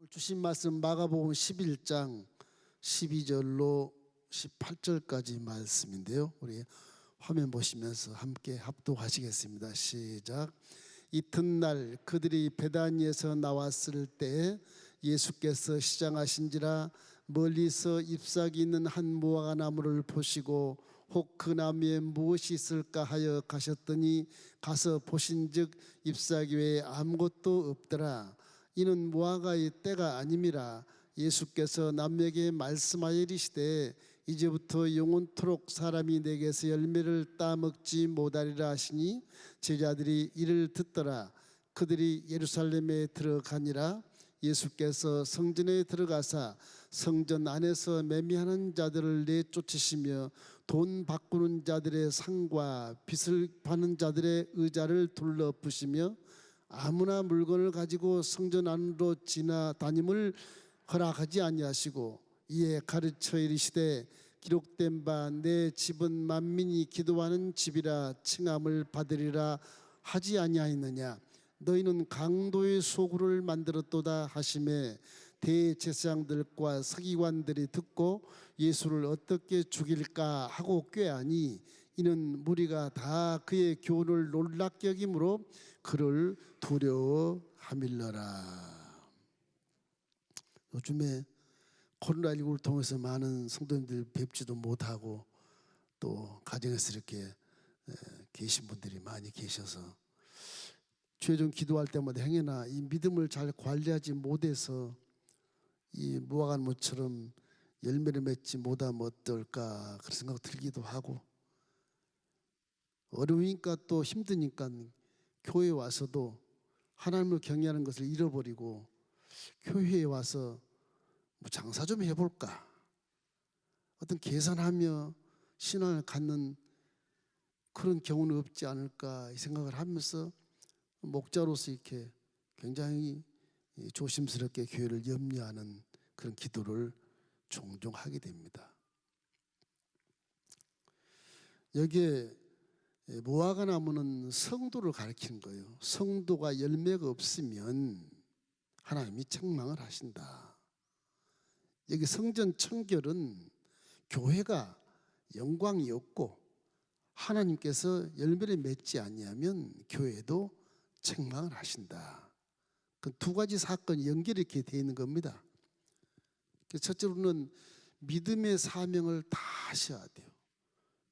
오늘 주신 말씀 마가복음 11장 12절로 18절까지 말씀인데요. 우리 화면 보시면서 함께 합독하시겠습니다. 시작. 이튿날 그들이 베다니에서 나왔을 때 예수께서 시장하신지라 멀리서 잎사귀 있는 한 무화과 나무를 보시고 혹 그 나무에 무엇이 있을까 하여 가셨더니 가서 보신즉 잎사귀 외에 아무것도 없더라. 이는 무화과의 때가 아님이라. 예수께서 남에게 말씀하여 이르시되 이제부터 영원토록 사람이 내게서 열매를 따먹지 못하리라 하시니 제자들이 이를 듣더라. 그들이 예루살렘에 들어가니라. 예수께서 성전에 들어가사 성전 안에서 매매하는 자들을 내쫓으시며 돈 바꾸는 자들의 상과 빚을 받는 자들의 의자를 둘러부시며 아무나 물건을 가지고 성전 안으로 지나다님을 허락하지 아니하시고 이에 가르쳐 이르시되 기록된 바 내 집은 만민이 기도하는 집이라 칭함을 받으리라 하지 아니하였느냐. 너희는 강도의 소굴을 만들었도다 하시매 대제사장들과 서기관들이 듣고 예수를 어떻게 죽일까 하고 꾀하니 이는 무리가 다 그의 교훈을 놀랍게 여김으로 그를 두려워함일러라. 요즘에 코로나19를 통해서 많은 성도님들 뵙지도 못하고 또 가정에서 이렇게 계신 분들이 많이 계셔서 최종 기도할 때마다 행여나 이 믿음을 잘 관리하지 못해서 이 무화과나무처럼 열매를 맺지 못하면 어떨까 그런 생각 들기도 하고, 어려우니까 또 힘드니까 교회에 와서도 하나님을 경외하는 것을 잃어버리고 교회에 와서 뭐 장사 좀 해볼까, 어떤 계산하며 신앙을 갖는 그런 경우는 없지 않을까 이 생각을 하면서 목자로서 이렇게 굉장히 조심스럽게 교회를 염려하는 그런 기도를 종종 하게 됩니다. 여기에 무화과 나무는 성도를 가리키는 거예요. 성도가 열매가 없으면 하나님이 책망을 하신다. 여기 성전 청결은 교회가 영광이 없고 하나님께서 열매를 맺지 아니하면 교회도 책망을 하신다. 그 두 가지 사건이 연결이 이렇게 되어 있는 겁니다. 첫째로는 믿음의 사명을 다 하셔야 돼요.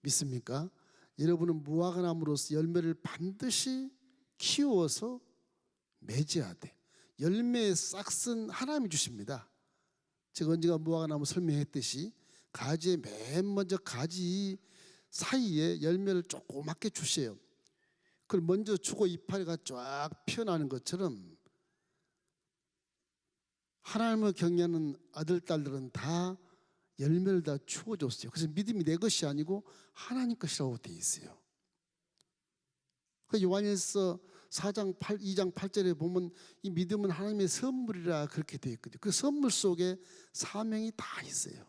믿습니까? 여러분은 무화과 나무로서 열매를 반드시 키워서 맺어야 돼. 열매의 싹은 하나님이 주십니다. 제가 언젠가 무화과 나무 설명했듯이 가지의 맨 먼저 가지 사이에 열매를 조그맣게 주세요. 그걸 먼저 주고 이파리가 쫙 피어나는 것처럼 하나님을 경외하는 아들, 딸들은 다 열매를 다 주어줬어요. 그래서 믿음이 내 것이 아니고 하나님 것이라고 되어 있어요. 그 요한일서 2장 8절에 보면 이 믿음은 하나님의 선물이라 그렇게 되어 있거든요. 그 선물 속에 사명이 다 있어요.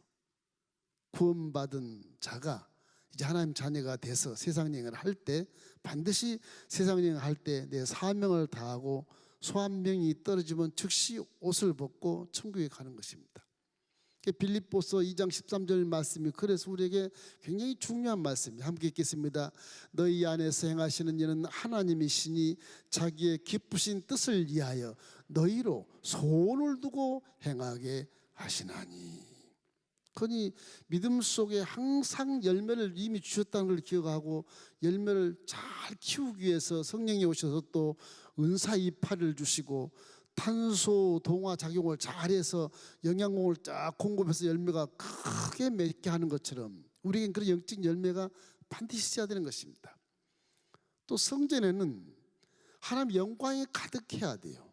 구원받은 자가 이제 하나님 자녀가 돼서 세상 여행을 할 때 반드시 세상 여행을 할 때 내 사명을 다하고 소한병이 떨어지면 즉시 옷을 벗고 천국에 가는 것입니다. 빌립보서 2장 13절 말씀이 그래서 우리에게 굉장히 중요한 말씀입니다. 함께 읽겠습니다. 너희 안에서 행하시는 일은 하나님이시니 자기의 기쁘신 뜻을 위하여 너희로 소원을 두고 행하게 하시나니. 그러니 믿음 속에 항상 열매를 이미 주셨다는 걸 기억하고 열매를 잘 키우기 위해서 성령이 오셔서 또 은사 이파리를 주시고 탄소 동화 작용을 잘해서 영양공을 쫙 공급해서 열매가 크게 맺게 하는 것처럼 우리에겐 그런 영적 열매가 반드시 있어야 되는 것입니다. 또 성전에는 하나님 영광이 가득해야 돼요.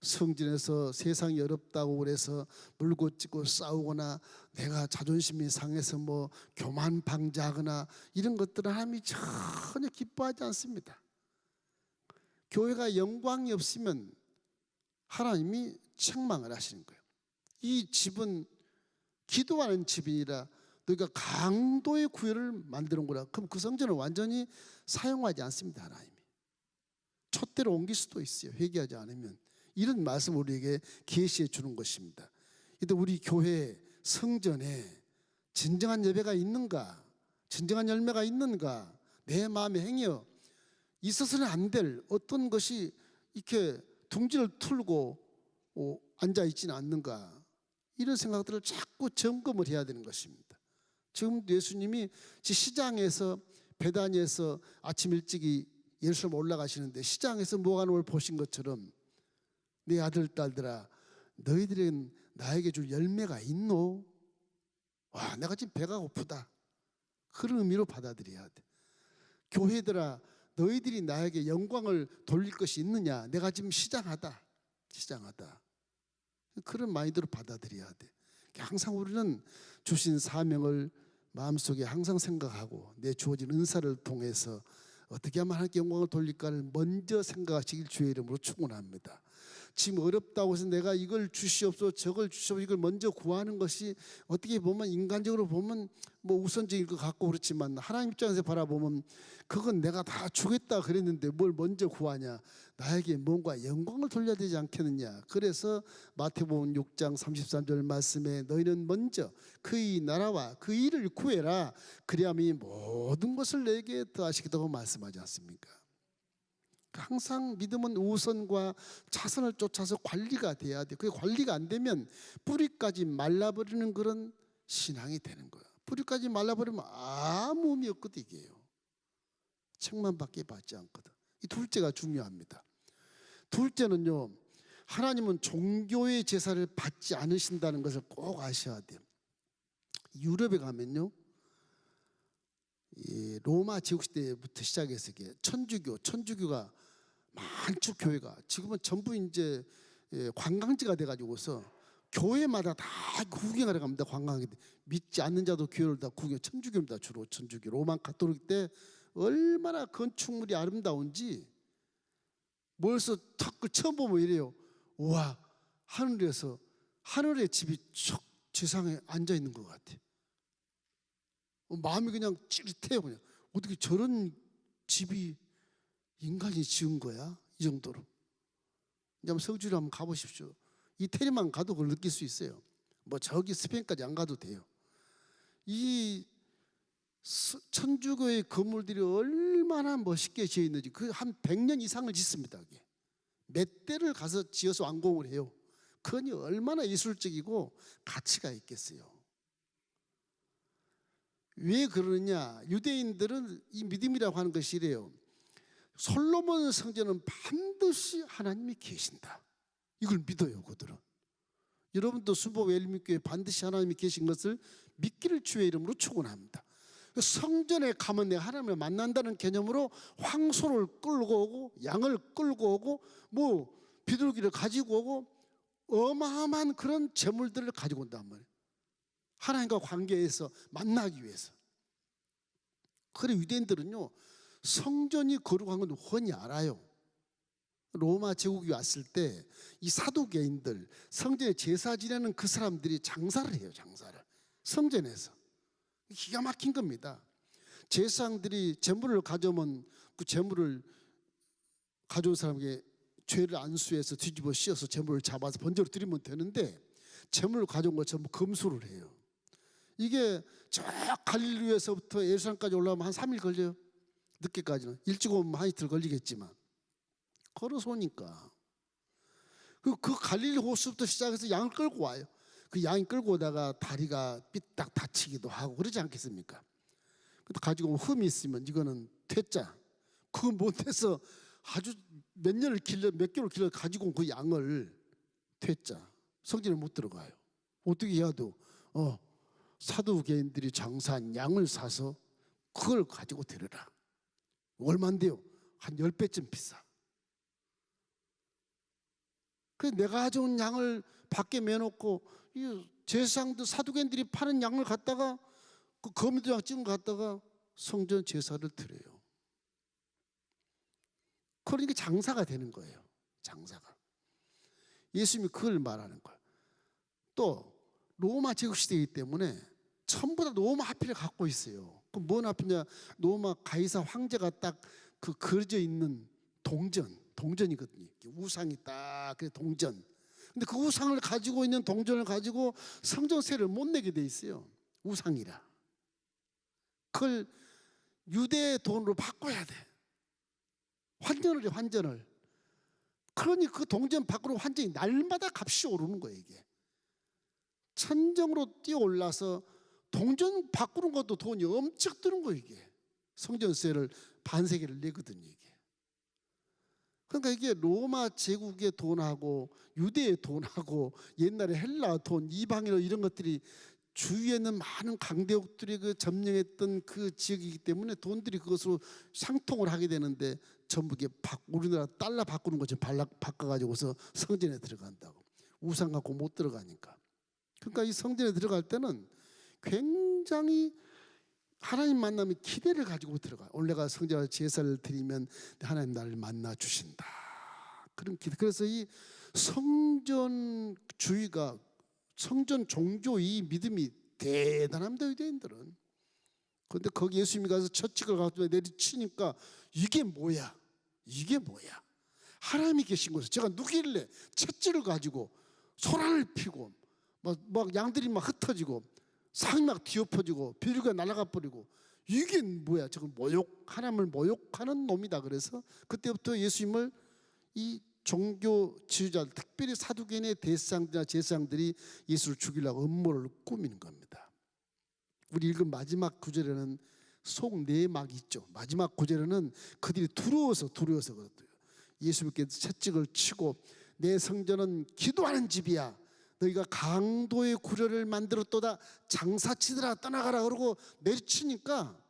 성전에서 세상이 어렵다고 그래서 물고 찢고 싸우거나 내가 자존심이 상해서 뭐 교만방자하거나 이런 것들은 하나님이 전혀 기뻐하지 않습니다. 교회가 영광이 없으면 하나님이 책망을 하시는 거예요. 이 집은 기도하는 집이라 너희가 강도의 구회를 만드는 거라. 그럼 그 성전을 완전히 사용하지 않습니다. 하나님이 촛대로 옮길 수도 있어요. 회개하지 않으면. 이런 말씀을 우리에게 계시해 주는 것입니다. 이때 우리 교회 성전에 진정한 예배가 있는가, 진정한 열매가 있는가, 내 마음에 행여 있어서는 안 될 어떤 것이 이렇게 둥지를 틀고 앉아 있지는 않는가, 이런 생각들을 자꾸 점검을 해야 되는 것입니다. 지금 예수님이 시장에서, 베다니에서 아침 일찍이 예루살렘 올라가시는데 시장에서 무화과나무를 보신 것처럼 내 아들 딸들아, 너희들은 나에게 줄 열매가 있노? 와, 내가 지금 배가 고프다, 그런 의미로 받아들여야 돼. 교회들아, 너희들이 나에게 영광을 돌릴 것이 있느냐? 내가 지금 시장하다. 그런 마인드로 받아들여야 돼. 항상 우리는 주신 사명을 마음속에 항상 생각하고 내 주어진 은사를 통해서 어떻게 하면 하나님께 영광을 돌릴까를 먼저 생각하시길 주의 이름으로 축원합니다. 지금 어렵다고 해서 내가 이걸 주시옵소서 저걸 주시옵소서 이걸 먼저 구하는 것이 어떻게 보면 인간적으로 보면 뭐 우선적일 것 같고 그렇지만 하나님 입장에서 바라보면 그건 내가 다 주겠다 그랬는데 뭘 먼저 구하냐, 나에게 뭔가 영광을 돌려야 되지 않겠느냐. 그래서 마태복음 6장 33절 말씀에 너희는 먼저 그의 나라와 그 일을 구해라, 그리하면 이 모든 것을 내게 더하시겠다고 말씀하지 않습니까? 항상 믿음은 우선과 차선을 쫓아서 관리가 돼야 돼. 그게 관리가 안 되면 뿌리까지 말라버리는 그런 신앙이 되는 거야. 뿌리까지 말라버리면 아무 의미 없거든. 이게요, 책만밖에 받지 않거든. 이 둘째가 중요합니다. 둘째는요, 하나님은 종교의 제사를 받지 않으신다는 것을 꼭 아셔야 돼요. 유럽에 가면요, 이 로마 제국시대부터 시작해서 천주교가 많죠. 교회가 지금은 전부 이제 관광지가 돼가지고서 교회마다 다 구경하러 갑니다. 관광객들 믿지 않는 자도 교회를 다 구경. 천주교입니다. 주로 천주교. 로마 가톨릭 때 얼마나 건축물이 아름다운지 멀리서 탁 처음 보면 이래요. 와, 하늘의 집이 척 지상에 앉아 있는 것 같아. 마음이 그냥 찌릿해요. 그냥 어떻게 저런 집이 인간이 지은 거야? 이 정도로. 이제 한번 성주를 한번 가보십시오. 이태리만 가도 그걸 느낄 수 있어요. 뭐 저기 스페인까지 안 가도 돼요. 이 천주교의 건물들이 얼마나 멋있게 지어 있는지, 그 한 100년 이상을 짓습니다. 그게 몇 대를 가서 지어서 완공을 해요. 그니 얼마나 예술적이고 가치가 있겠어요. 왜 그러느냐? 유대인들은 이 믿음이라고 하는 것이 이래요. 솔로몬 성전은 반드시 하나님이 계신다, 이걸 믿어요. 그들은. 여러분도 순복 웰민교회 반드시 하나님이 계신 것을 믿기를 주의 이름으로 축원합니다. 성전에 가면 내가 하나님을 만난다는 개념으로 황소를 끌고 오고 양을 끌고 오고 뭐 비둘기를 가지고 오고 어마어마한 그런 재물들을 가지고 온단 말이에요. 하나님과 관계에서 만나기 위해서. 그래 유대인들은요, 성전이 거룩한 건 훤히 알아요. 로마 제국이 왔을 때 이 사두개인들, 성전에 제사 지내는 그 사람들이 장사를 해요. 장사를 성전에서. 기가 막힌 겁니다. 제사장들이 재물을 가져오면 그 재물을 가져온 사람에게 죄를 안수해서 뒤집어 씌워서 재물을 잡아서 번제로 드리면 되는데 재물을 가져온 걸 전부 검수를 해요. 이게 저 갈릴리에서부터 예루살렘까지 올라오면 한 3일 걸려요. 늦게까지는. 일찍 오면 한 이틀 걸리겠지만 걸어서 오니까 그 갈릴리 호수부터 시작해서 양을 끌고 와요. 그 양이 끌고 오다가 다리가 삐딱 다치기도 하고 그러지 않겠습니까? 근데 가지고 흠이 있으면 이거는 퇴짜. 그거 못해서 아주 몇 개월 길러 가지고 온 그 양을 퇴짜. 성전에 못 들어가요. 어떻게 해야 돼? 사두개인들이 장사한 양을 사서 그걸 가지고 들어라. 얼마인데요? 한 10배쯤 비싸. 그래서 내가 가져온 양을 밖에 매놓고 이 제사장들 사두개인들이 파는 양을 갖다가 그 거미도장 찍은 거 갖다가 성전 제사를 드려요. 그러니까 장사가 되는 거예요. 장사가. 예수님이 그걸 말하는 거예요. 또 로마 제국 시대이기 때문에 전부 다 로마 화폐를 갖고 있어요. 그럼 뭔 화폐냐? 로마 가이사 황제가 딱 그 그려져 있는 동전, 동전이거든요. 우상이 딱 그래 동전. 근데 그 우상을 가지고 있는 동전을 가지고 성전세를 못 내게 돼 있어요. 우상이라. 그걸 유대 돈으로 바꿔야 돼. 환전을 해, 환전을. 그러니 그 동전 밖으로 환전이 날마다 값이 오르는 거예요. 이게 천정으로 뛰어올라서 동전 바꾸는 것도 돈이 엄청 드는 거예요. 이게 성전세를 반세기를 내거든요. 이게 그러니까 이게 로마 제국의 돈하고 유대의 돈하고 옛날에 헬라 돈, 이방인 이런 것들이 주위에 있는 많은 강대국들이 그 점령했던 그 지역이기 때문에 돈들이 그것으로 상통을 하게 되는데 전부 이게 우리나라 달러 바꾸는 것처럼 바꿔가지고서 성전에 들어간다고. 우상 갖고 못 들어가니까. 그러니까 이 성전에 들어갈 때는 굉장히 하나님 만나면 기대를 가지고 들어가요. 오늘 내가 성전에 제사를 드리면 하나님 나를 만나 주신다. 그런 기대. 그래서 이 성전주의가 성전 종교 이 믿음이 대단합니다. 유대인들은. 그런데 거기 예수님이 가서 처찍을 가지고 내리치니까 이게 뭐야? 이게 뭐야? 하나님이 계신 곳에서 제가 누길래 채찍을 가지고 소란을 피고 막 양들이 막 흩어지고 상이 막 뒤엎어지고 비둘기가 날아가 버리고 이게 뭐야? 저건 하나님을 모욕하는 놈이다. 그래서 그때부터 예수님을 이 종교 지도자들, 특별히 사두개인의 대상들이나 제사장들이 예수를 죽이려고 음모를 꾸미는 겁니다. 우리 읽은 마지막 구절에는 속 내막이 있죠. 마지막 구절에는 그들이 두려워서 그렇대요. 예수님께서 채찍을 치고 내 성전은 기도하는 집이야. 너희가 강도의 구려를 만들었도다. 장사치더라 떠나가라 그러고 내리치니까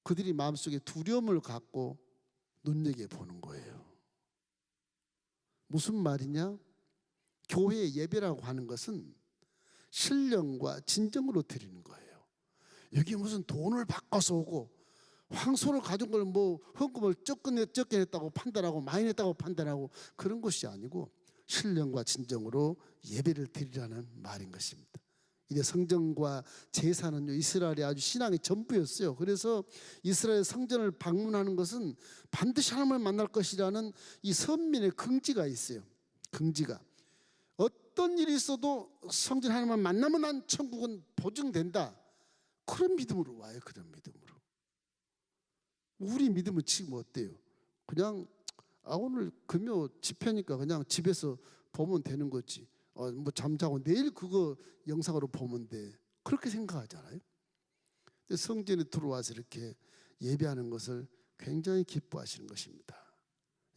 그들이 마음속에 두려움을 갖고 눈여겨보는 거예요. 무슨 말이냐? 교회 예배라고 하는 것은 신령과 진정으로 드리는 거예요. 여기 무슨 돈을 바꿔서 오고 황소를 가진 걸 뭐 헌금을 적게 냈다고 판단하고 많이 냈다고 판단하고 그런 것이 아니고 신령과 진정으로 예배를 드리라는 말인 것입니다. 이제 성전과 제사는요 이스라엘의 아주 신앙의 전부였어요. 그래서 이스라엘 성전을 방문하는 것은 반드시 하나님을 만날 것이라는 이 선민의 긍지가 있어요. 긍지가 어떤 일이 있어도 성전 하나님을 만나면 난 천국은 보증된다. 그런 믿음으로 와요. 그런 믿음으로. 우리 믿음은 지금 어때요? 그냥 오늘 금요 집회니까 그냥 집에서 보면 되는 거지. 뭐 잠자고 내일 그거 영상으로 보면 돼. 그렇게 생각하잖아요. 근데 성전에 들어와서 이렇게 예배하는 것을 굉장히 기뻐하시는 것입니다.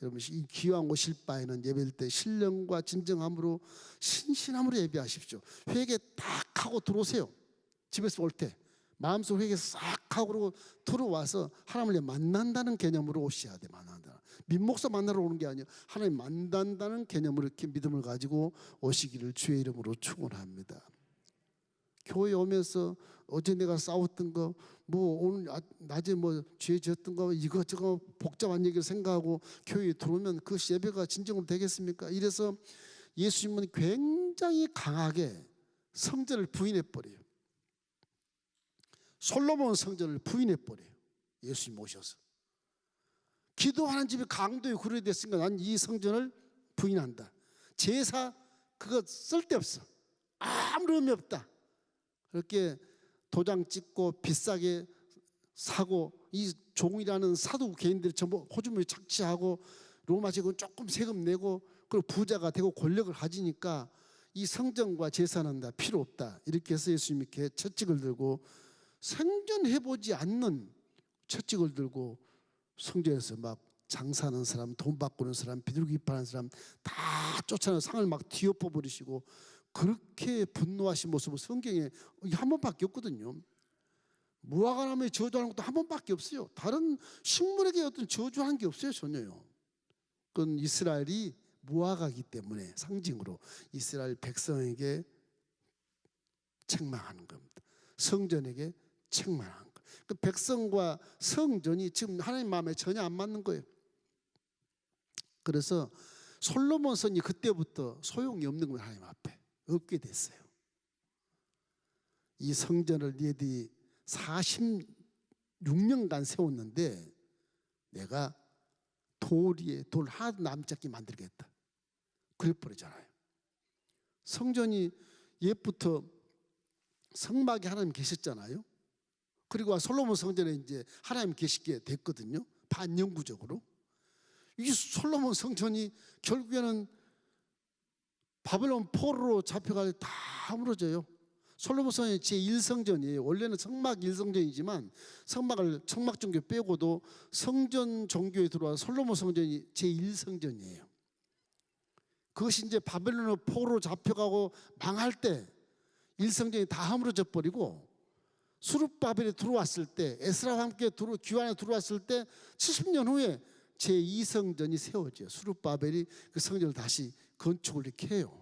여러분 이 귀한 오실 바에는 예배할 때 신령과 진정함으로 신신함으로 예배하십시오. 회개 딱 하고 들어오세요. 집에서 올 때 마음속 회개 싹 하고 들어와서 하나님을 만난다는 개념으로 오셔야 돼. 만난다. 민목사 만나러 오는 게 아니에요. 하나님 만난다는 개념으로 이렇게 믿음을 가지고 오시기를 주의 이름으로 축원합니다. 교회 오면서 어제 내가 싸웠던 거, 뭐 오늘 낮에 뭐 죄 지었던 거 이것저것 복잡한 얘기를 생각하고 교회에 들어오면 그 예배가 진정으로 되겠습니까? 이래서 예수님은 굉장히 강하게 성전을 부인해 버려요. 솔로몬 성전을 부인해 버려요. 예수님 오셔서 기도하는 집이 강도에 구려됐으니까 난 이 성전을 부인한다. 제사 그거 쓸데없어. 아무 의미 없다. 그렇게 도장 찍고 비싸게 사고 이 종이라는 사두 개인들이 전부 호주머니 착취하고 로마 제국은 조금 세금 내고 그리고 부자가 되고 권력을 가지니까 이 성전과 제사는 다 필요 없다. 이렇게 해서 예수님이 이렇게 채찍을 들고 생전해보지 않는 채찍을 들고 성전에서 막 장사하는 사람, 돈 바꾸는 사람, 비둘기 파는 사람 다 쫓아내서 상을 막 뒤엎어 버리시고 그렇게 분노하신 모습을 성경에 한 번밖에 없거든요. 무화과나무에 저주하는 것도 한 번밖에 없어요. 다른 식물에게 어떤 저주한 게 없어요. 전혀요. 그건 이스라엘이 무화과이기 때문에 상징으로 이스라엘 백성에게 책망하는 겁니다. 성전에게 책망하는 거예요. 그 백성과 성전이 지금 하나님 마음에 전혀 안 맞는 거예요. 그래서 솔로몬 성이 그때부터 소용이 없는 거예요. 하나님 앞에 없게 됐어요. 이 성전을 너희들이 46년간 세웠는데 내가 돌 위에 돌 하나도 남지 않게 만들겠다. 그래버리잖아요. 성전이 옛부터 성막에 하나님 계셨잖아요. 그리고 솔로몬 성전에 이제 하나님 계시게 됐거든요. 반영구적으로. 이 솔로몬 성전이 결국에는 바벨론 포로로 잡혀갈 다 무너져요. 솔로몬 성전이 제1성전이에요. 원래는 성막 1성전이지만 성막 종교 빼고도 성전 종교에 들어와 솔로몬 성전이 제1성전이에요. 그것이 이제 바벨론 포로로 잡혀가고 망할 때 1성전이 다 허물어져 버리고 수룹바벨이 들어왔을 때 에스라와 함께 귀환에 들어왔을 때 70년 후에 제2성전이 세워져요. 수룹바벨이 그 성전을 다시 건축을 이렇게 해요.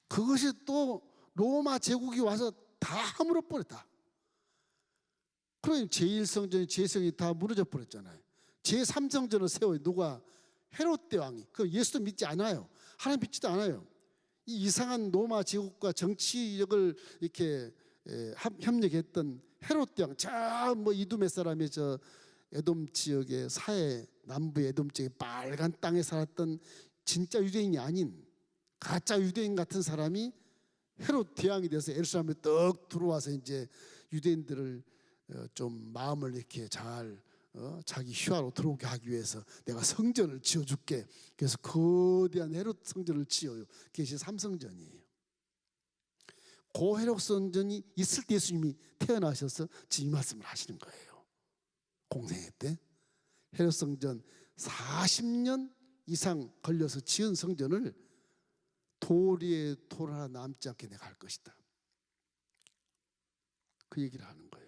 그것이 또 로마 제국이 와서 다 허물어 버렸다. 그러니 제1성전이 제2성전이 다 무너져 버렸잖아요. 제3성전을 세워요. 누가? 헤롯 대왕이. 그 예수도 믿지 않아요. 하나님 믿지도 않아요. 이 이상한 로마 제국과 정치력을 이렇게 협력했던 헤롯 대왕, 저 뭐 이두메 사람의 저 에돔 지역의 남부 에돔 지역의 빨간 땅에 살았던 진짜 유대인이 아닌 가짜 유대인 같은 사람이 헤롯 대왕이 돼서 예루살렘에 떡 들어와서 이제 유대인들을 좀 마음을 이렇게 잘 자기 휘하로 들어오게 하기 위해서 내가 성전을 지어줄게. 그래서 거대한 헤롯 성전을 지어요. 그게 삼성전이에요. 그 헤롯 성전이 있을 때 예수님이 태어나셔서 지금 이 말씀을 하시는 거예요. 공생애 때 헤롯 성전 40년 이상 걸려서 지은 성전을 돌 위에 돌 하나 남지 않게 내가 할 것이다. 그 얘기를 하는 거예요.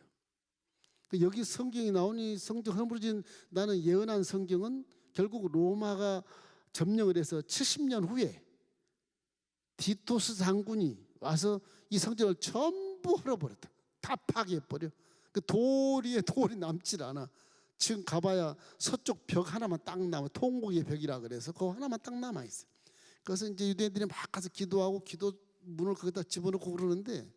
여기 성경이 나오니 성전 허물어진 나는 예언한 성경은 결국 로마가 점령을 해서 70년 후에 디토스 장군이 와서 이 성전을 전부 헐어버렸다. 다 파괴해버려. 그 돌 위에 돌이 남질 않아. 지금 가봐야 서쪽 벽 하나만 딱 남아. 통곡의 벽이라 그래서 그거 하나만 딱 남아있어요. 그래서 이제 유대인들이 막 가서 기도하고 기도 문을 거기다 집어넣고 그러는데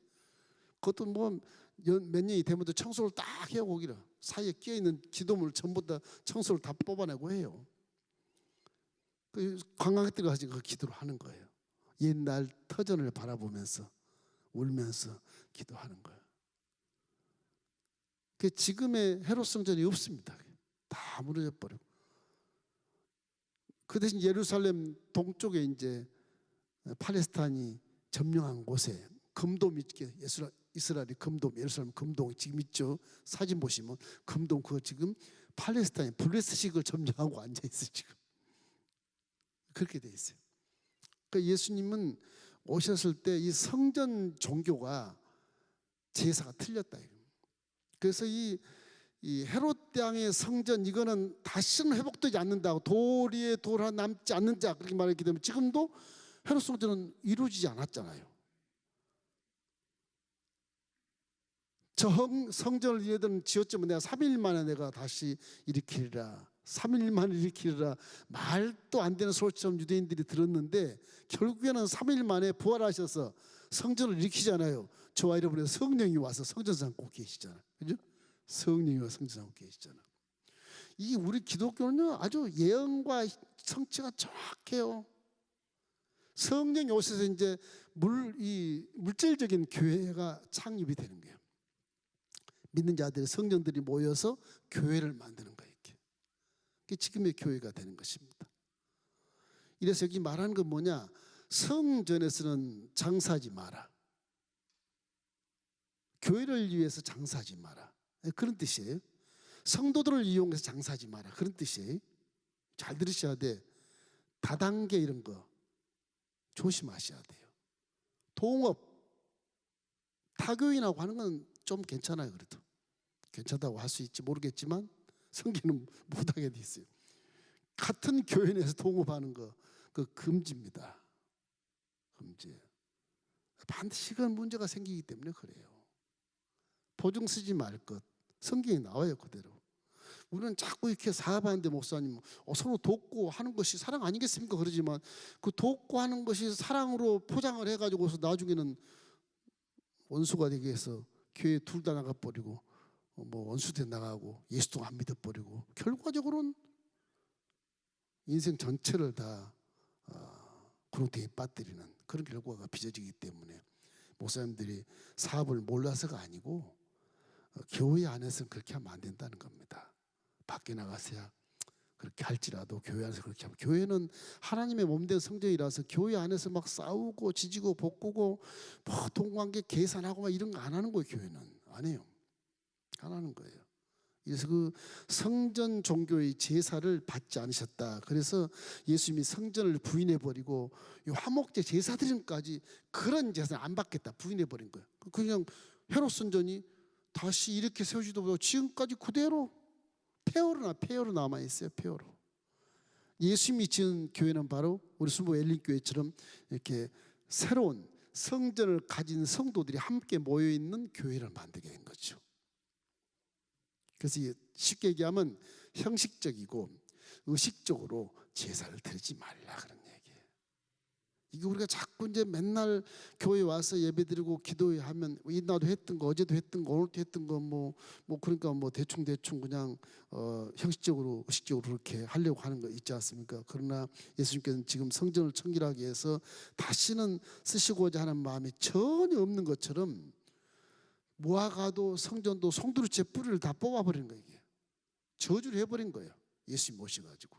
그것도 뭐 몇 년이 되면 청소를 딱 해요. 거기를 사이에 끼어있는 기도문을 전부 다 청소를 다 뽑아내고 해요. 그 관광객들이 가서 그 기도를 하는 거예요. 옛날 터전을 바라보면서 울면서 기도하는 거예요. 그 지금의 헤롯 성전이 없습니다. 다 무너져 버려. 그 대신 예루살렘 동쪽에 이제 팔레스타인이 점령한 곳에 금돔이 있게 이스라엘이 금돔, 예루살렘 금돔 지금 있죠. 사진 보시면 금돔 그거 지금 팔레스타인 블레스식을 점령하고 앉아 있어요. 지금 그렇게 돼 있어요. 그러니까 예수님은 오셨을 때 이 성전 종교가 제사가 틀렸다. 그래서 이 헤롯 대왕의 성전 이거는 다시는 회복되지 않는다고 돌 위에 돌 하나 남지 않는 자 그렇게 말했기 때문에 지금도 헤롯 성전은 이루어지지 않았잖아요. 저 성전을 얘들은 지었지만 내가 3일 만에 내가 다시 일으키리라. 3일 만에 일으키리라. 말도 안 되는 소리처럼 유대인들이 들었는데 결국에는 3일 만에 부활하셔서 성전을 일으키잖아요. 저와 여러분의 성령이 와서 성전 삼고 계시잖아요. 그죠? 성령이 와서 성전 삼고 계시잖아요. 이 우리 기독교는요 아주 예언과 성취가 정확해요. 성령이 오셔서 이제 물질적인 교회가 창립이 되는 거예요. 믿는 자들이 성령들이 모여서 교회를 만드는 거예요. 그게 지금의 교회가 되는 것입니다. 이래서 여기 말하는 건 뭐냐? 성전에서는 장사하지 마라. 교회를 위해서 장사하지 마라. 그런 뜻이에요. 성도들을 이용해서 장사하지 마라. 그런 뜻이에요. 잘 들으셔야 돼. 다단계 이런 거 조심하셔야 돼요. 동업, 타교인하고 하는 건 좀 괜찮아요. 그래도 괜찮다고 할 수 있지 모르겠지만 성경은 못하게 돼 있어요. 같은 교회 내에서 동업하는 거 그 금지입니다. 금지. 반드시 그런 문제가 생기기 때문에 그래요. 보증 쓰지 말 것. 성경에 나와요 그대로. 우리는 자꾸 이렇게 사업하는데 목사님 서로 돕고 하는 것이 사랑 아니겠습니까? 그러지만 그 돕고 하는 것이 사랑으로 포장을 해가지고서 나중에는 원수가 되게 해서 교회 둘 다 나가버리고 뭐 원수대 나가고 예수도 안 믿어버리고 결과적으로는 인생 전체를 다 구렁텅이에 빠뜨리는 그런 결과가 빚어지기 때문에 목사님들이 사업을 몰라서가 아니고 교회 안에서는 그렇게 하면 안 된다는 겁니다. 밖에 나가서야 그렇게 할지라도 교회 안에서 그렇게 하면, 교회는 하나님의 몸된 성전이라서 교회 안에서 막 싸우고 지지고 볶고 뭐 동관계 계산하고 막 이런 거 안 하는 거예요. 교회는 안 해요. 안 하는 거예요. 그래서 그 성전 종교의 제사를 받지 않으셨다. 그래서 예수님이 성전을 부인해버리고 화목제 제사 드림까지 그런 제사는 안 받겠다 부인해버린 거예요. 그냥 헤롯 성전이 다시 이렇게 세우지도 못하고 지금까지 그대로 폐허로 남아있어요. 폐허로. 예수님이 지은 교회는 바로 우리 순복 엘린교회처럼 이렇게 새로운 성전을 가진 성도들이 함께 모여있는 교회를 만들게 된 거죠. 그래서 쉽게 얘기하면 형식적이고 의식적으로 제사를 드리지 말라 그런 얘기예요. 이게 우리가 자꾸 이제 맨날 교회 와서 예배드리고 기도하면 이날도 했던 거 어제도 했던 거 오늘도 했던 거 뭐 그러니까 뭐 대충 그냥 형식적으로 의식적으로 그렇게 하려고 하는 거 있지 않습니까? 그러나 예수님께서는 지금 성전을 청결하게 해서 다시는 쓰시고자 하는 마음이 전혀 없는 것처럼 모아가도 성전도 송두리째 뿌리를 다 뽑아버린 거예요. 이게 저주를 해버린 거예요. 예수님 모셔가지고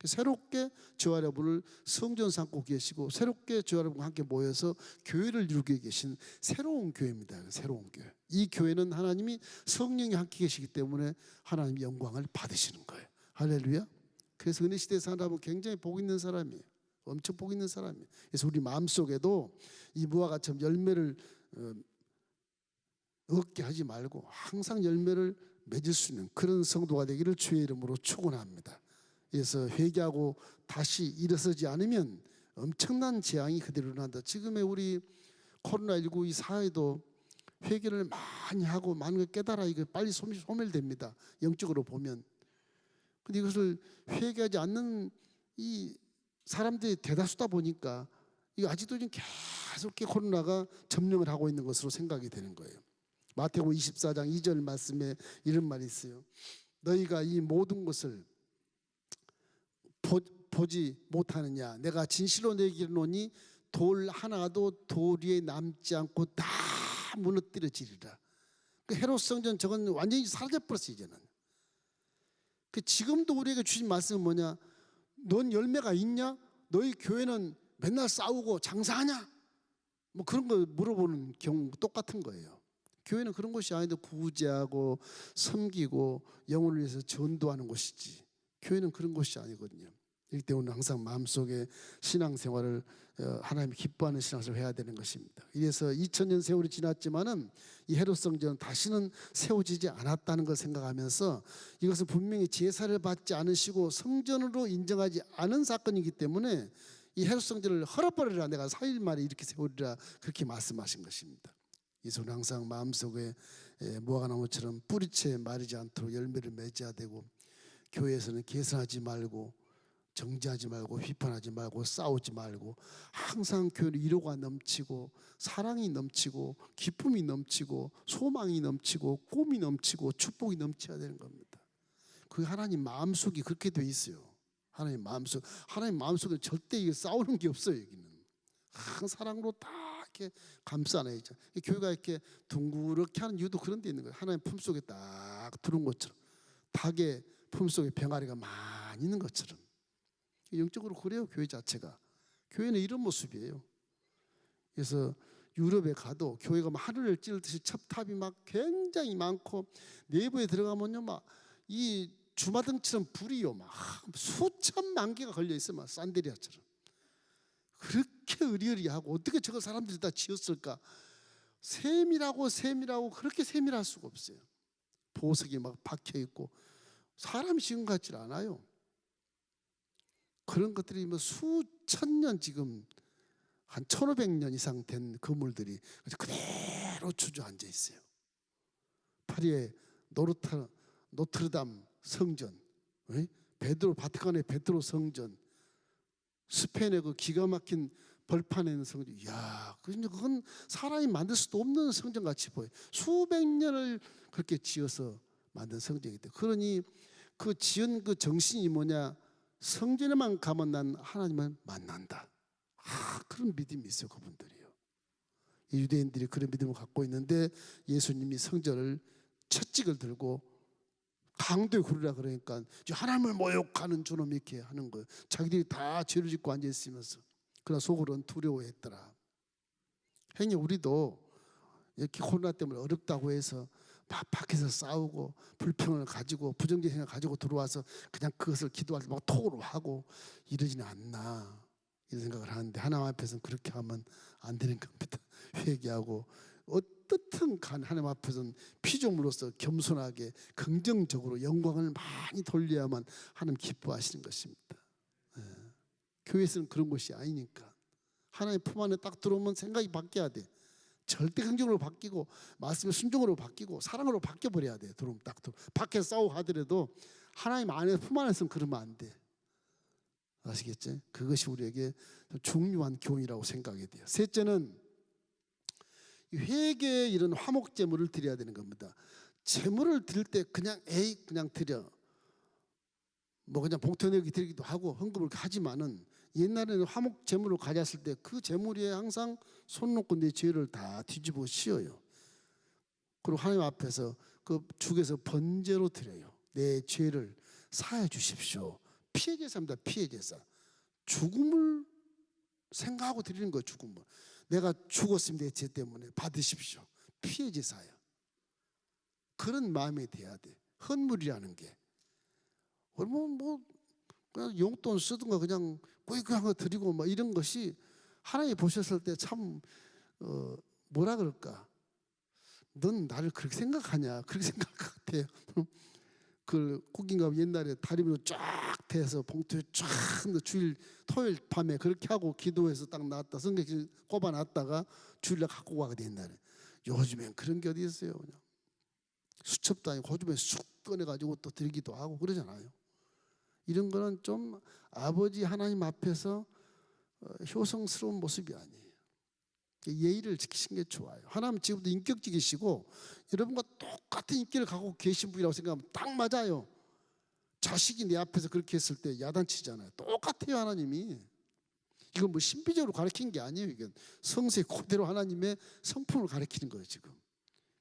새롭게 저와 여러분을 성전 삼고 계시고 새롭게 저와 여러분과 함께 모여서 교회를 이루게 계신 새로운 교회입니다. 새로운 교회. 이 교회는 하나님이 성령이 함께 계시기 때문에 하나님의 영광을 받으시는 거예요. 할렐루야. 그래서 은혜 시대에 사는 사람은 굉장히 복 있는 사람이에요. 엄청 복 있는 사람이에요. 그래서 우리 마음속에도 이 무화과처럼 열매를 얻게 하지 말고 항상 열매를 맺을 수 있는 그런 성도가 되기를 주의 이름으로 축원합니다. 그래서 회개하고 다시 일어서지 않으면 엄청난 재앙이 그대로 일어난다. 지금의 우리 코로나19 이 사회도 회개를 많이 하고 많은 걸 깨달아 이거 빨리 소멸됩니다. 영적으로 보면. 근데 이것을 회개하지 않는 이 사람들이 대다수다 보니까 이거 아직도 좀 계속 코로나가 점령을 하고 있는 것으로 생각이 되는 거예요. 마태복음 24장 2절 말씀에 이런 말이 있어요. 너희가 이 모든 것을 보지 못하느냐? 내가 진실로 너희에게 이르노니 돌 하나도 돌 위에 남지 않고 다 무너뜨려지리라. 그 헤롯 성전 저건 완전히 사라져버렸어 이제는. 그 지금도 우리에게 주신 말씀은 뭐냐? 넌 열매가 있냐? 너희 교회는 맨날 싸우고 장사하냐? 뭐 그런 거 물어보는 경우 똑같은 거예요. 교회는 그런 것이 아닌데 구제하고 섬기고 영혼을 위해서 전도하는 것이지 교회는 그런 것이 아니거든요. 이렇기 때문에 항상 마음속에 신앙생활을 하나님이 기뻐하는 신앙생활을 해야 되는 것입니다. 이래서 2000년 세월이 지났지만은 이 헤롯 성전은 다시는 세워지지 않았다는 걸 생각하면서 이것은 분명히 제사를 받지 않으시고 성전으로 인정하지 않은 사건이기 때문에 이 헤롯 성전을 헐어버리라 내가 4일 만에 이렇게 세우리라 그렇게 말씀하신 것입니다. 그래서 항상 마음속에 무화과나무처럼 뿌리채 마르지 않도록 열매를 맺어야 되고 교회에서는 계산하지 말고 정죄하지 말고 비판하지 말고 싸우지 말고 항상 교회는 위로가 넘치고 사랑이 넘치고 기쁨이 넘치고 소망이 넘치고 꿈이 넘치고 축복이 넘쳐야 되는 겁니다. 그 하나님 마음속이 그렇게 돼 있어요. 하나님 마음속에 절대 싸우는 게 없어요. 여기는 항상 사랑으로 다 이렇게 감싸내죠. 교회가 이렇게 둥그렇게 하는 이유도 그런 데 있는 거예요. 하나님 품속에 딱 들어온 것처럼 닭의 품속에 병아리가 많이 있는 것처럼 영적으로 그래요. 교회 자체가. 교회는 이런 모습이에요. 그래서 유럽에 가도 교회가 막 하늘을 찌르듯이 첩탑이 막 굉장히 많고 내부에 들어가면요 막 이 주마등처럼 불이요 막 수천만 개가 걸려 있어요. 막 산데리아처럼. 그렇게 의리의리하고 어떻게 저걸 사람들이 다 지었을까? 세밀하고 그렇게 세밀할 수가 없어요. 보석이 막 박혀 있고 사람이 지은 것 같지 않아요. 그런 것들이 뭐 수천 년 지금 한 1500년 이상 된 건물들이 그대로 주저앉아 있어요. 파리의 노트르담 성전, 바티칸의 베드로 성전, 스페인의 그 기가 막힌 벌판에 있는 성전, 이야, 그건 사람이 만들 수도 없는 성전 같이 보여. 수백 년을 그렇게 지어서 만든 성전이기 때문에. 그러니 그 지은 그 정신이 뭐냐? 성전에만 가면 난 하나님을 만난다. 그런 믿음이 있어요, 그분들이요. 유대인들이 그런 믿음을 갖고 있는데 예수님이 성전을 채찍을 들고 강도에 구르라 그러니까 하나님을 모욕하는 저놈 이렇게 하는 거예요. 자기들이 다 죄를 짓고 앉아 있으면서. 그러나 속으로는 두려워했더라. 행여 우리도 이렇게 코로나 때문에 어렵다고 해서 막 밖에서 싸우고 불평을 가지고 부정적인 생각을 가지고 들어와서 그냥 그것을 기도할 때 막 톡으로 하고 이러지는 않나 이런 생각을 하는데 하나님 앞에서는 그렇게 하면 안 되는 겁니다. 회개하고 어떻든 간 하나님 앞에서는 피조물로서 겸손하게 긍정적으로 영광을 많이 돌려야만 하나님 기뻐하시는 것입니다. 교회에서는 그런 것이 아니니까 하나님 품 안에 딱 들어오면 생각이 바뀌어야 돼. 절대 긍정으로 바뀌고 말씀의 순종으로 바뀌고 사랑으로 바뀌어버려야 돼. 들어오면 딱 들어. 밖에 싸우고 하더라도 하나님 안에 품 안에서는 그러면 안 돼. 아시겠지? 그것이 우리에게 중요한 교훈이라고 생각이 돼요. 셋째는 회개에 이런 화목제물을 드려야 되는 겁니다. 제물을 드릴 때 그냥 그냥 드려. 뭐 그냥 봉투 내기 드리기도 하고 헌금을 하지만은 옛날에는 화목 제물을 가졌을 때 그 제물 위에 항상 손 놓고 내 죄를 다 뒤집어 씌워요. 그리고 하나님 앞에서 그 죽에서 번제로 드려요. 내 죄를 사해 주십시오. 피해 제사입니다. 피해 제사. 죽음을 생각하고 드리는 거예요. 죽음을. 내가 죽었습니다. 내 죄 때문에 받으십시오. 피해 제사예요. 그런 마음이 돼야 돼. 헌물이라는 게. 뭐 그냥 용돈 쓰든가 그냥 꾸이꾸이한 거 드리고 뭐 이런 것이 하나님 보셨을 때 참 뭐라 그럴까? 넌 나를 그렇게 생각하냐? 그렇게 생각할 것 같아요. 그 국인가 옛날에 다리로 쫙 대서 봉투에 쫙 주일 토요일 밤에 그렇게 하고 기도해서 딱 나왔다 성경 꼽아 놨다가 주일날 갖고 가거든 옛날에. 요즘엔 그런 게 어디 있어요? 그냥 수첩도 아니고 요즘에 쑥 꺼내가지고 또 드리기도 하고 그러잖아요. 이런 거는 좀 아버지 하나님 앞에서 효성스러운 모습이 아니에요. 예의를 지키신 게 좋아요. 하나님 지금도 인격적이시고 여러분과 똑같은 인기를 갖고 계신 분이라고 생각하면 딱 맞아요. 자식이 내 앞에서 그렇게 했을 때 야단치잖아요. 똑같아요. 하나님이. 이건 뭐 신비적으로 가르친 게 아니에요. 이건 성세 그대로 하나님의 성품을 가르치는 거예요. 지금.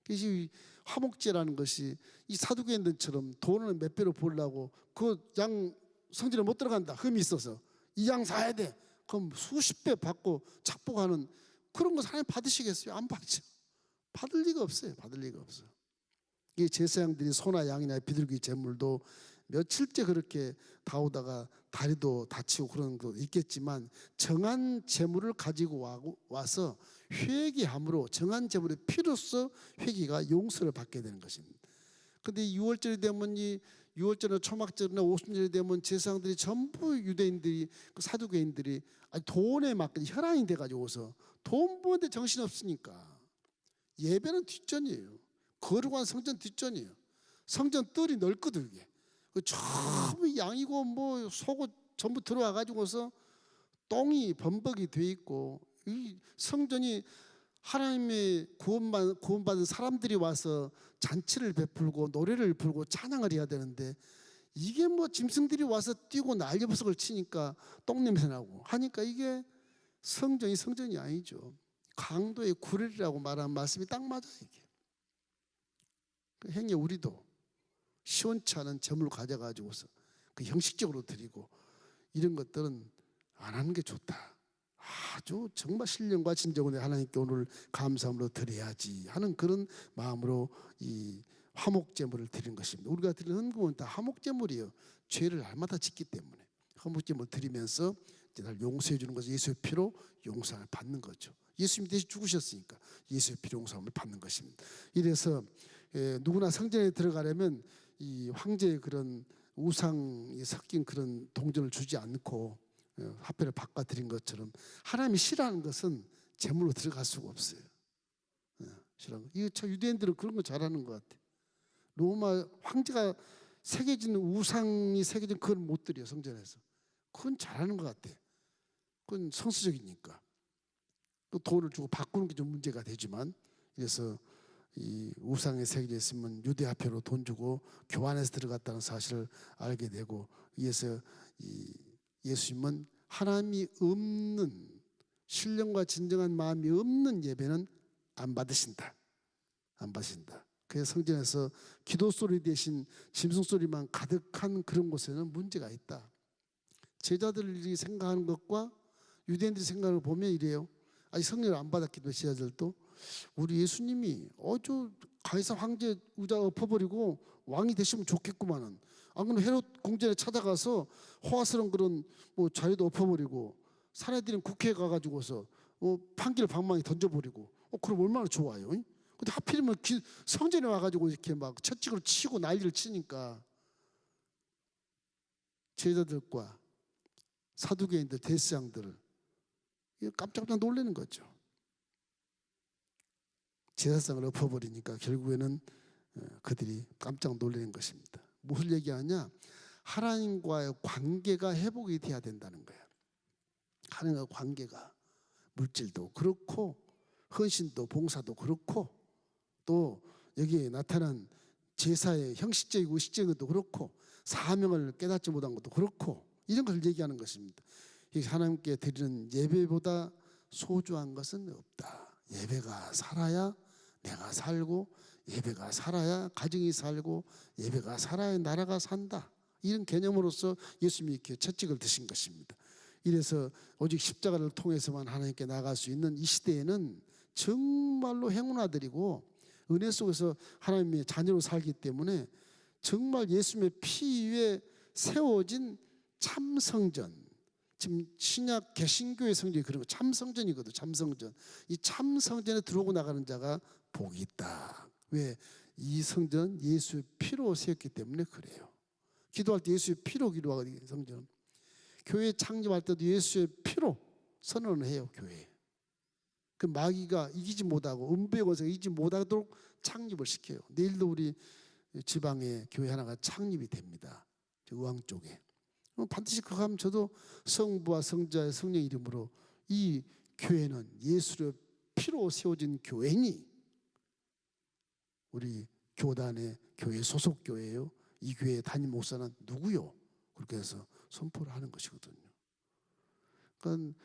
그래서 이 화목제라는 것이 이 사두개인들처럼 돈을 몇 배로 벌려고 그 양 성전에 못 들어간다. 흠이 있어서 이 양 사야 돼. 그럼 수십 배 받고 착복하는 그런 거 하나님 받으시겠어요? 안 받죠. 받을 리가 없어요. 받을 리가 없어요. 이 제사장들이 소나 양이나 비둘기 제물도 며칠째 그렇게 다오다가 다리도 다치고 그런 거 있겠지만 정한 제물을 가지고 와서 회개함으로 정한 제물의 피로써 회개가 용서를 받게 되는 것입니다. 그런데 6월절이 되면 이 6월절이나 초막절이나 오순절이 되면 제사장들이 전부 유대인들이 그 사두개인들이 돈에 맡겨 혈안이 돼가지고서 돈 버는데 정신 없으니까 예배는 뒷전이에요. 거룩한 성전 뒷전이에요. 성전 뜰이 넓거든 이게. 전부 양이고 뭐 속옷 전부 들어와 가지고서 똥이 범벅이 돼 있고 이 성전이 하나님의 구원받은 사람들이 와서 잔치를 베풀고 노래를 부르고 찬양을 해야 되는데 이게 뭐 짐승들이 와서 뛰고 난리버섯을 치니까 똥냄새 나고 하니까 이게 성전이 성전이 아니죠. 강도의 구레라고 말하는 말씀이 딱 맞아요. 이게. 행여 우리도 시원치 않은 재물을 가져가지고서 그 형식적으로 드리고 이런 것들은 안 하는 게 좋다. 아주 정말 신령과 진정으로 하나님께 오늘 감사함으로 드려야지 하는 그런 마음으로 이 화목제물을 드리는 것입니다. 우리가 드리는 헌금은 다 화목제물이에요. 죄를 날마다 짓기 때문에 화목제물 드리면서 이제 날 용서해 주는 것을 예수의 피로 용서를 받는 거죠. 예수님이 대신 죽으셨으니까 예수의 피로 용서함을 받는 것입니다. 이래서 누구나 성전에 들어가려면 이 황제의 그런 우상이 섞인 그런 동전을 주지 않고 화폐를 바꿔드린 것처럼 하나님이 싫어하는 것은 제물로 들어갈 수가 없어요. 싫어하는 거. 이거 참 유대인들은 그런 거 잘하는 것 같아요. 로마 황제가 새겨진 우상이 새겨진 그걸 못 드려요 성전에서. 그건 잘하는 것 같아. 그건 성수적이니까. 또 돈을 주고 바꾸는 게 좀 문제가 되지만, 그래서 이 우상에 새겨져 있으면 유대화폐로 돈 주고 교환해서 들어갔다는 사실을 알게 되고, 이에서 이 예수님은 하나님이 없는, 신령과 진정한 마음이 없는 예배는 안 받으신다. 안 받으신다. 그래서 성전에서 기도 소리 대신 짐승 소리만 가득한 그런 곳에는 문제가 있다. 제자들이 생각하는 것과 유대인들이 생각을 보면 이래요. 아직 성령을 안 받았기도 제자들도, 우리 예수님이 저 가이사 황제 의자 엎어버리고 왕이 되시면 좋겠구만은, 안 그러면 헤롯 궁전에 찾아가서 호화스러운 그런 뭐 자리도 엎어버리고 사내들은 국회에 가가지고서 판결 방망이 던져버리고, 그럼 얼마나 좋아요. 근데 하필이면 성전에 와가지고 이렇게 막 채찍으로 치고 난리를 치니까 제자들과 사두개인들, 대스장들 깜짝깜짝 놀라는 거죠. 제사상을 엎어버리니까 결국에는 그들이 깜짝 놀라는 것입니다. 무엇을 얘기하냐? 하나님과의 관계가 회복이 돼야 된다는 거예요. 하나님과 관계가, 물질도 그렇고 헌신도 봉사도 그렇고 또 여기에 나타난 제사의 형식적이고 의식적인 것도 그렇고 사명을 깨닫지 못한 것도 그렇고, 이런 걸 얘기하는 것입니다. 하나님께 드리는 예배보다 소중한 것은 없다. 예배가 살아야 내가 살고, 예배가 살아야 가정이 살고, 예배가 살아야 나라가 산다. 이런 개념으로서 예수님이 이렇게 채찍을 드신 것입니다. 이래서 오직 십자가를 통해서만 하나님께 나아갈 수 있는 이 시대에는 정말로 행운아들이고 은혜 속에서 하나님의 자녀로 살기 때문에 정말 예수님의 피 위에 세워진 참성전, 지금 신약 개신교의 성전이 그런 거 참성전이거든. 참성전. 이 참성전에 들어오고 나가는 자가 복이 있다. 왜? 이 성전 예수의 피로 세웠기 때문에 그래요. 기도할 때 예수의 피로 기도하거든요. 성전. 교회 창립할 때도 예수의 피로 선언을 해요. 교회에. 그 마귀가 이기지 못하고 음부의 권세가 이기지 못하도록 창립을 시켜요. 내일도 우리 지방에 교회 하나가 창립이 됩니다. 의왕 쪽에. 반드시 그거 하면 저도 성부와 성자의 성령 이름으로 이 교회는 예수의 피로 세워진 교회니 우리 교단의 교회 소속 교회예요. 이 교회 담임 목사는 누구요? 그렇게 해서 선포를 하는 것이거든요. 그러니까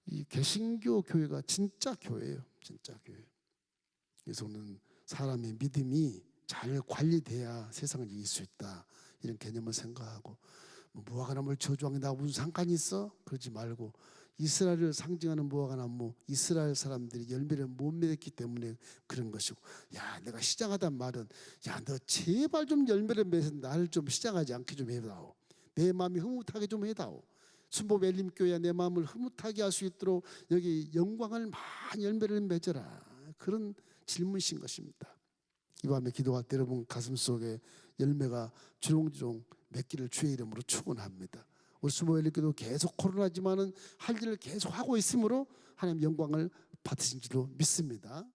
이 개신교 교회가 진짜 교회예요. 진짜 교회. 그래서 오늘 사람의 믿음이 잘 관리돼야 세상을 이길 수 있다. 이런 개념을 생각하고, 무화과나무를 저주하는 게 나하고 무슨 상관이 있어? 그러지 말고, 이스라엘을 상징하는 무화과나무, 이스라엘 사람들이 열매를 못 맺었기 때문에 그런 것이고, 야 내가 시장하단 말은, 야 너 제발 좀 열매를 맺어서 나를 좀 시장하지 않게 좀 해다오. 내 마음이 흐뭇하게 좀 해다오. 순복 엘림교회야 내 마음을 흐뭇하게 할 수 있도록 여기 영광을 많이 열매를 맺어라. 그런 질문이신 것입니다. 이 밤에 기도할 때 여러분 가슴속에 열매가 주렁주렁 맺기를 주의 이름으로 축원합니다. 우리 순복 엘림교회도 계속 코로나지만은 할 일을 계속 하고 있으므로 하나님 영광을 받으신 줄로 믿습니다.